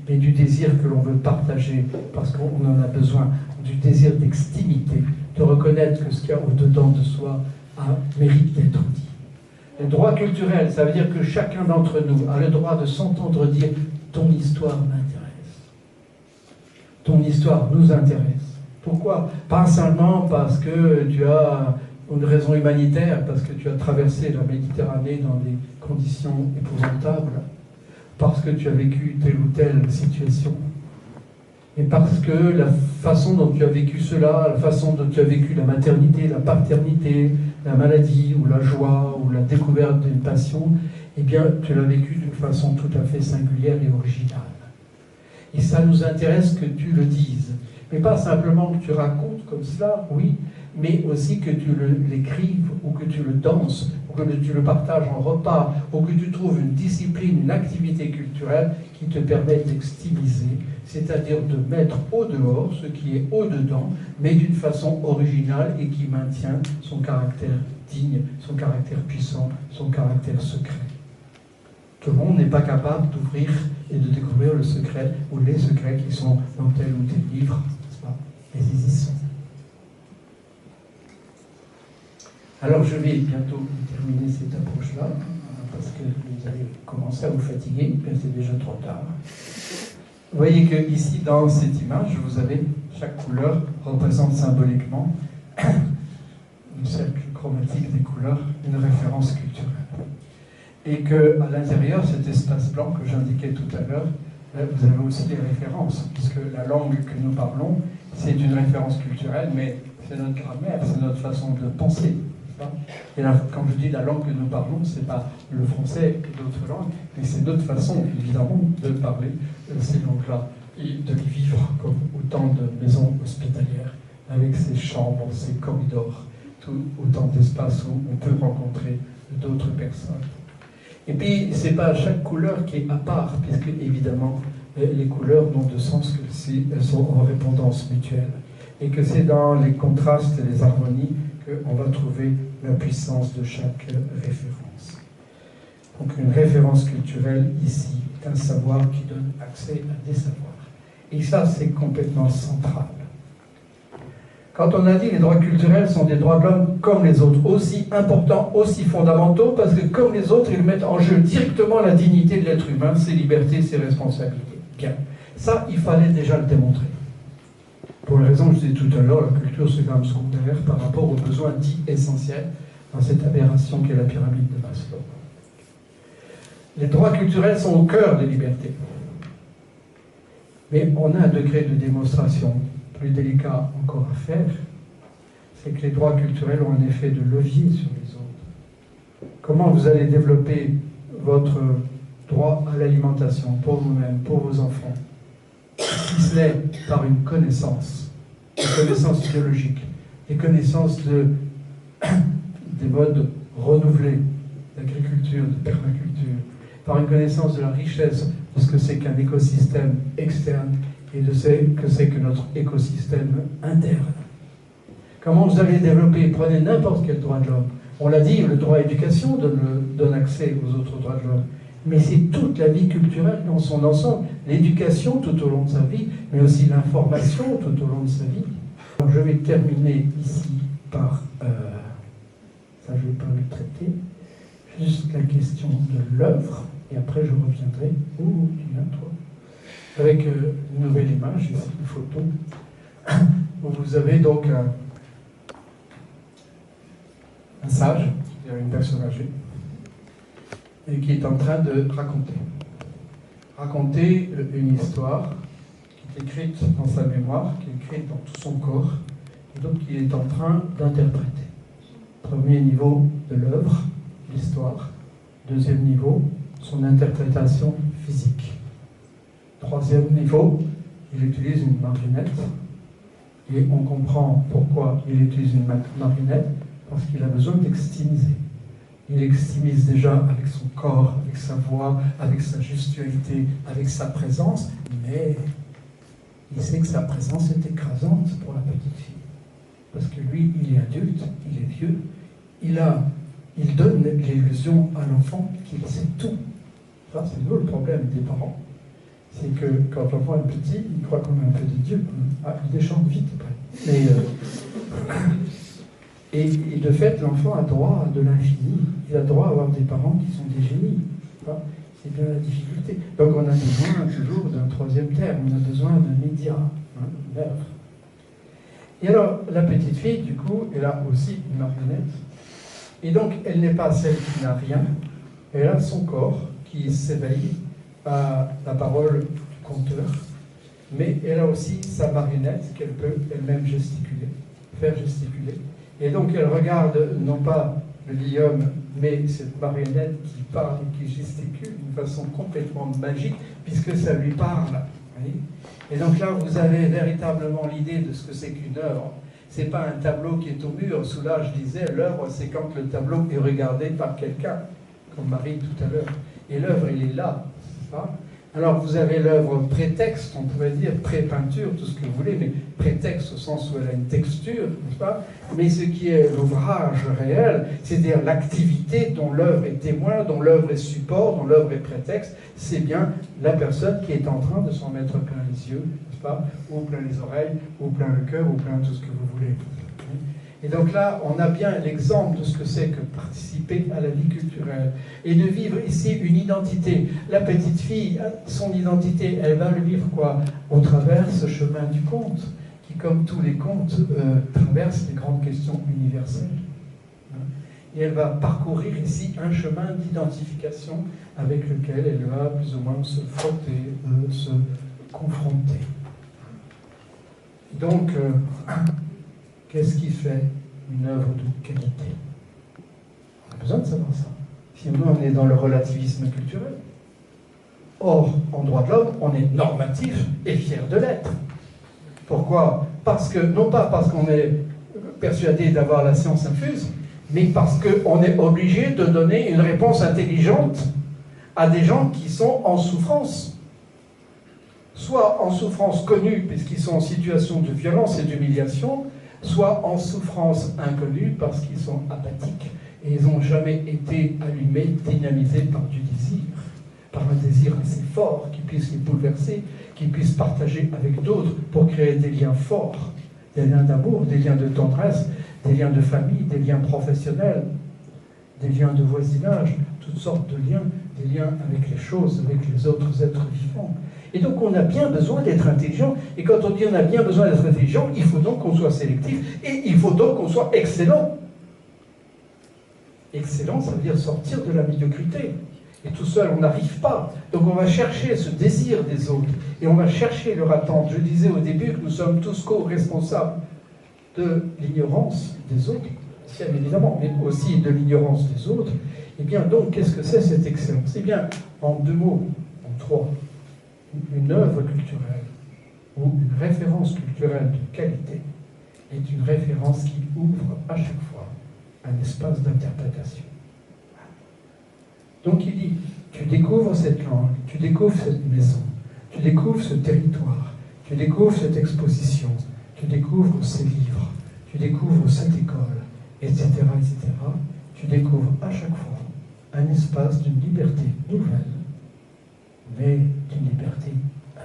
mais du désir que l'on veut partager, parce qu'on en a besoin, du désir d'extimité, de reconnaître que ce qu'il y a au-dedans de soi mérite d'être dit. Le droit culturel, ça veut dire que chacun d'entre nous a le droit de s'entendre dire « ton histoire m'intéresse ». Ton histoire nous intéresse. Pourquoi? Pas seulement parce que tu as une raison humanitaire, parce que tu as traversé la Méditerranée dans des conditions épouvantables, parce que tu as vécu telle ou telle situation, et parce que la façon dont tu as vécu cela, la façon dont tu as vécu la maternité, la paternité, la maladie, ou la joie, ou la découverte d'une passion, eh bien, tu l'as vécu d'une façon tout à fait singulière et originale. Et ça nous intéresse que tu le dises. Mais pas simplement que tu racontes comme cela, oui, mais aussi que tu l'écrives, ou que tu le danses, ou que tu le partages en repas, ou que tu trouves une discipline, une activité culturelle qui te permet d'extimiser, c'est-à-dire de mettre au dehors ce qui est au dedans, mais d'une façon originale et qui maintient son caractère digne, son caractère puissant, son caractère secret. Tout le monde n'est pas capable d'ouvrir et de découvrir le secret, ou les secrets qui sont dans tel ou tel livre, n'est-ce pas? Mais ils y sont. Alors je vais bientôt terminer cette approche-là, parce que vous allez commencer à vous fatiguer, mais c'est déjà trop tard. Vous voyez que ici, dans cette image, vous avez chaque couleur représente symboliquement une cercle chromatique des couleurs, une référence culturelle. Et qu'à l'intérieur, cet espace blanc que j'indiquais tout à l'heure, vous avez aussi des références, puisque la langue que nous parlons, c'est une référence culturelle, mais c'est notre grammaire, c'est notre façon de penser. Et là, quand je dis la langue que nous parlons, ce n'est pas le français et d'autres langues, mais c'est notre façon, évidemment, de parler ces langues-là et de les vivre comme autant de maisons hospitalières, avec ces chambres, ces corridors, autant d'espaces où on peut rencontrer d'autres personnes. Et puis, ce n'est pas chaque couleur qui est à part, puisque, évidemment, les couleurs n'ont de sens que si elles sont en répondance mutuelle. Et que c'est dans les contrastes et les harmonies qu'on va trouver la puissance de chaque référence. Donc une référence culturelle ici est un savoir qui donne accès à des savoirs. Et ça, c'est complètement central. Quand on a dit que les droits culturels sont des droits de l'homme comme les autres, aussi importants, aussi fondamentaux, parce que comme les autres, ils mettent en jeu directement la dignité de l'être humain, ses libertés, ses responsabilités. Bien. Ça, il fallait déjà le démontrer. Pour les raisons que je disais tout à l'heure, la culture c'est quand même secondaire par rapport aux besoins dits essentiels dans cette aberration qu'est la pyramide de Maslow. Les droits culturels sont au cœur des libertés. Mais on a un degré de démonstration plus délicat encore à faire, c'est que les droits culturels ont un effet de levier sur les autres. Comment vous allez développer votre droit à l'alimentation pour vous-même, pour vos enfants, si ce n'est par une connaissance biologique, des connaissances des modes renouvelés d'agriculture, de permaculture, par une connaissance de la richesse de ce que c'est qu'un écosystème externe et de ce que c'est que notre écosystème interne. Comment vous allez développer? Prenez n'importe quel droit de l'homme. On l'a dit, le droit à l'éducation donne accès aux autres droits de l'homme. Mais c'est toute la vie culturelle dans son ensemble. L'éducation tout au long de sa vie, mais aussi l'information tout au long de sa vie. Donc je vais terminer ici par, ça je ne vais pas le traiter, juste la question de l'œuvre, et après je reviendrai, avec une nouvelle image, ici une photo, où vous avez donc un sage, c'est-à-dire une personne âgée, et qui est en train de raconter une histoire qui est écrite dans sa mémoire, qui est écrite dans tout son corps, et donc il est en train d'interpréter. Premier niveau de l'œuvre, l'histoire. Deuxième niveau, son interprétation physique. Troisième niveau, il utilise une marionnette, et on comprend pourquoi il utilise une marionnette, parce qu'il a besoin d'extimiser. Il extimise déjà avec son corps, avec sa voix, avec sa gestualité, avec sa présence, mais il sait que sa présence est écrasante pour la petite fille. Parce que lui, il est adulte, il est vieux, il donne l'illusion à l'enfant qu'il sait tout. Ça, c'est nous le problème des parents. C'est que quand l'enfant est petit, il croit qu'on est un peu de Dieu. Ah, il déchante vite après. Mais, et de fait, l'enfant a droit à de l'infini. Il a droit à avoir des parents qui sont des génies. C'est bien la difficulté. Donc on a besoin toujours d'un troisième terme. On a besoin d'un média, d'une œuvre. Et alors, la petite fille, du coup, elle a aussi une marionnette. Et donc, elle n'est pas celle qui n'a rien. Elle a son corps qui s'éveille à la parole du conteur. Mais elle a aussi sa marionnette qu'elle peut elle-même gesticuler, faire gesticuler. Et donc, elle regarde non pas le Guillaume, mais cette marionnette qui parle et qui gesticule d'une façon complètement magique, puisque ça lui parle. Oui. Et donc là, vous avez véritablement l'idée de ce que c'est qu'une œuvre. Ce n'est pas un tableau qui est au mur. Sous là, je disais, l'œuvre, c'est quand le tableau est regardé par quelqu'un, comme Marie tout à l'heure. Et l'œuvre, elle est là. Alors, vous avez l'œuvre prétexte, on pourrait dire pré-peinture, tout ce que vous voulez, mais prétexte au sens où elle a une texture, n'est-ce pas? Mais ce qui est l'ouvrage réel, c'est-à-dire l'activité dont l'œuvre est témoin, dont l'œuvre est support, dont l'œuvre est prétexte, c'est bien la personne qui est en train de s'en mettre plein les yeux, n'est-ce pas? Ou plein les oreilles, ou plein le cœur, ou plein tout ce que vous voulez. Et donc là, on a bien l'exemple de ce que c'est que participer à la vie culturelle et de vivre ici une identité. La petite fille, son identité, elle va le vivre quoi? Au travers ce chemin du conte, qui, comme tous les contes, traverse les grandes questions universelles. Et elle va parcourir ici un chemin d'identification avec lequel elle va plus ou moins se frotter, se confronter. Donc, qu'est-ce qui fait une œuvre de qualité? On a besoin de savoir ça. Sinon, on est dans le relativisme culturel. Or, en droit de l'homme, on est normatif et fier de l'être. Pourquoi? Parce que, non pas parce qu'on est persuadé d'avoir la science infuse, mais parce qu'on est obligé de donner une réponse intelligente à des gens qui sont en souffrance. Soit en souffrance connue, puisqu'ils sont en situation de violence et d'humiliation, soit en souffrance inconnue, parce qu'ils sont apathiques et ils n'ont jamais été allumés, dynamisés par du désir, par un désir assez fort qui puisse les bouleverser, qui puisse partager avec d'autres pour créer des liens forts, des liens d'amour, des liens de tendresse, des liens de famille, des liens professionnels, des liens de voisinage, toutes sortes de liens, des liens avec les choses, avec les autres êtres vivants. Et donc on a bien besoin d'être intelligent, et quand on dit on a bien besoin d'être intelligent, il faut donc qu'on soit sélectif, et il faut donc qu'on soit excellent. Excellent, ça veut dire sortir de la médiocrité. Et tout seul, on n'arrive pas. Donc on va chercher ce désir des autres, et on va chercher leur attente. Je disais au début que nous sommes tous co-responsables de l'ignorance des autres, bien évidemment, mais aussi de l'ignorance des autres. Et bien donc, qu'est-ce que c'est cette excellence? Eh bien, en deux mots, en trois, une œuvre culturelle ou une référence culturelle de qualité est une référence qui ouvre à chaque fois un espace d'interprétation. Donc il dit, tu découvres cette langue, tu découvres cette maison, tu découvres ce territoire, tu découvres cette exposition, tu découvres ces livres, tu découvres cette école, etc., etc. Tu découvres à chaque fois un espace d'une liberté nouvelle, mais d'une liberté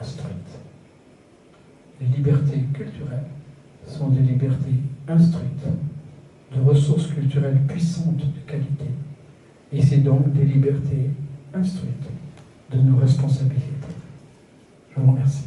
instruite. Les libertés culturelles sont des libertés instruites, de ressources culturelles puissantes de qualité, et c'est donc des libertés instruites de nos responsabilités. Je vous remercie.